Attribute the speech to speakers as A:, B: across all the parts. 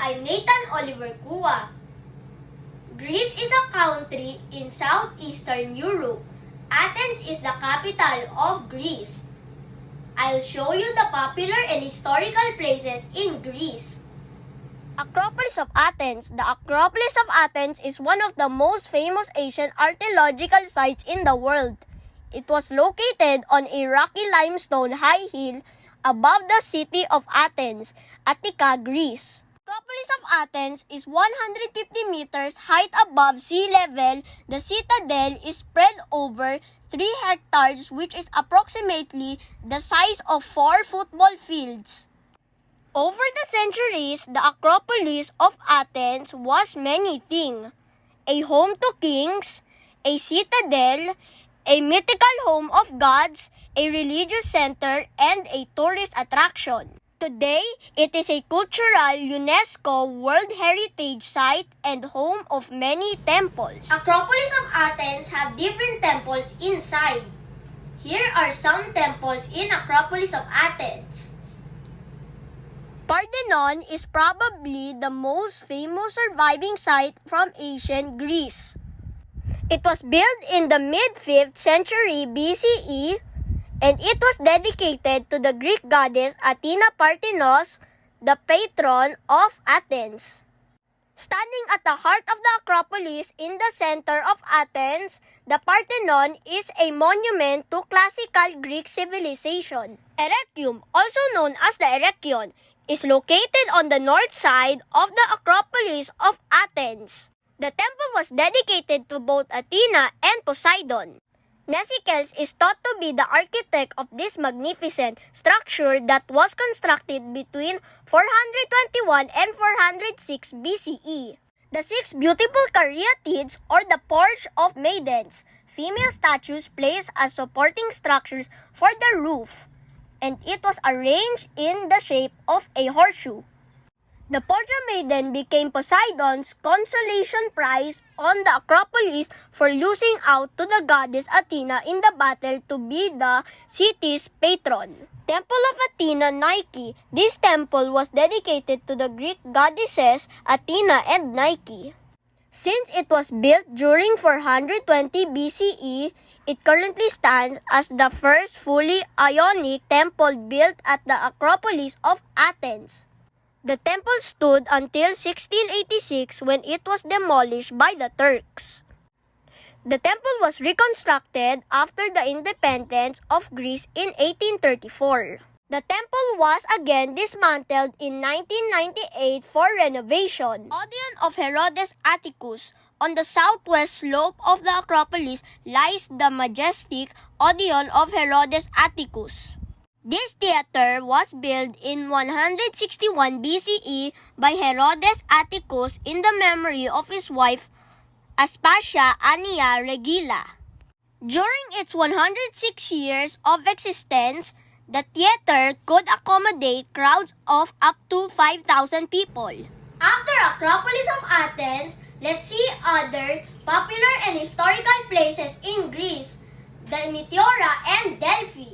A: I'm Nathan Oliver Kua. Greece is a country in southeastern Europe. Athens is the capital of Greece. I'll show you the popular and historical places in Greece. Acropolis of Athens. The Acropolis of Athens is one of the most famous ancient archaeological sites in the world. It was located on a rocky limestone high hill above the city of Athens, Attica, Greece. Acropolis of Athens is 150 meters height above sea level. The citadel is spread over 3 hectares, which is approximately the size of 4 football fields. Over the centuries, the Acropolis of Athens was many things: a home to kings, a citadel, a mythical home of gods, a religious center, and a tourist attraction. Today, it is a cultural UNESCO World Heritage Site and home of many temples. Acropolis of Athens have different temples inside. Here are some temples in Acropolis of Athens. Parthenon is probably the most famous surviving site from ancient Greece. It was built in the mid-5th century BCE, and it was dedicated to the Greek goddess Athena Parthenos, the patron of Athens. Standing at the heart of the Acropolis in the center of Athens, the Parthenon is a monument to classical Greek civilization. Erechtheium, also known as the Erechtheion, is located on the north side of the Acropolis of Athens. The temple was dedicated to both Athena and Poseidon. Nesicles is thought to be the architect of this magnificent structure that was constructed between 421 and 406 BCE. The 6 beautiful caryatids, or the Porch of Maidens, female statues placed as supporting structures for the roof, and it was arranged in the shape of a horseshoe. The Porch of Maiden became Poseidon's consolation prize on the Acropolis for losing out to the goddess Athena in the battle to be the city's patron. Temple of Athena, Nike. This temple was dedicated to the Greek goddesses Athena and Nike. Since it was built during 420 BCE, it currently stands as the first fully Ionic temple built at the Acropolis of Athens. The temple stood until 1686 when it was demolished by the Turks. The temple was reconstructed after the independence of Greece in 1834. The temple was again dismantled in 1998 for renovation. Odeon of Herodes Atticus. On the southwest slope of the Acropolis lies the majestic Odeon of Herodes Atticus. This theater was built in 161 BCE by Herodes Atticus in the memory of his wife Aspasia Annia Regilla. During its 106 years of existence, the theater could accommodate crowds of up to 5,000 people. After Acropolis of Athens, let's see other popular and historical places in Greece, the Meteora and Delphi.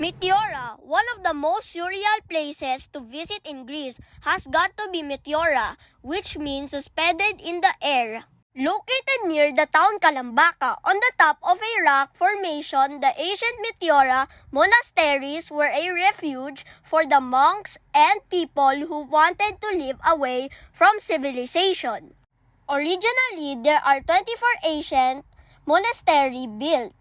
A: Meteora, one of the most surreal places to visit in Greece, has got to be Meteora, which means suspended in the air. Located near the town Kalambaka, on the top of a rock formation, the ancient Meteora monasteries were a refuge for the monks and people who wanted to live away from civilization. Originally, there are 24 ancient monasteries built.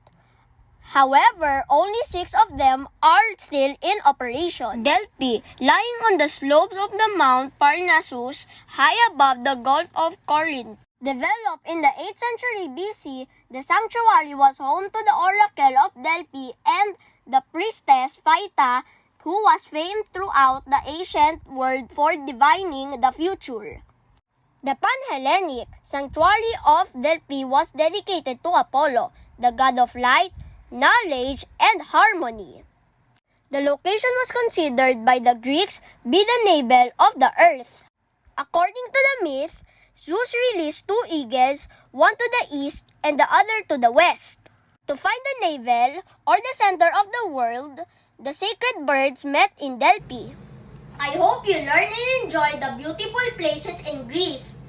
A: However, only 6 of them are still in operation. Delphi, lying on the slopes of the Mount Parnassus, high above the Gulf of Corinth. Developed in the 8th century BC, the sanctuary was home to the oracle of Delphi and the priestess Phaita, who was famed throughout the ancient world for divining the future. The Panhellenic sanctuary of Delphi was dedicated to Apollo, the god of light, knowledge, and harmony. The location was considered by the Greeks be the navel of the earth. According to the myth, Zeus released 2 eagles, one to the east and the other to the west. To find the navel, or the center of the world, the sacred birds met in Delphi. I hope you learn and enjoy the beautiful places in Greece.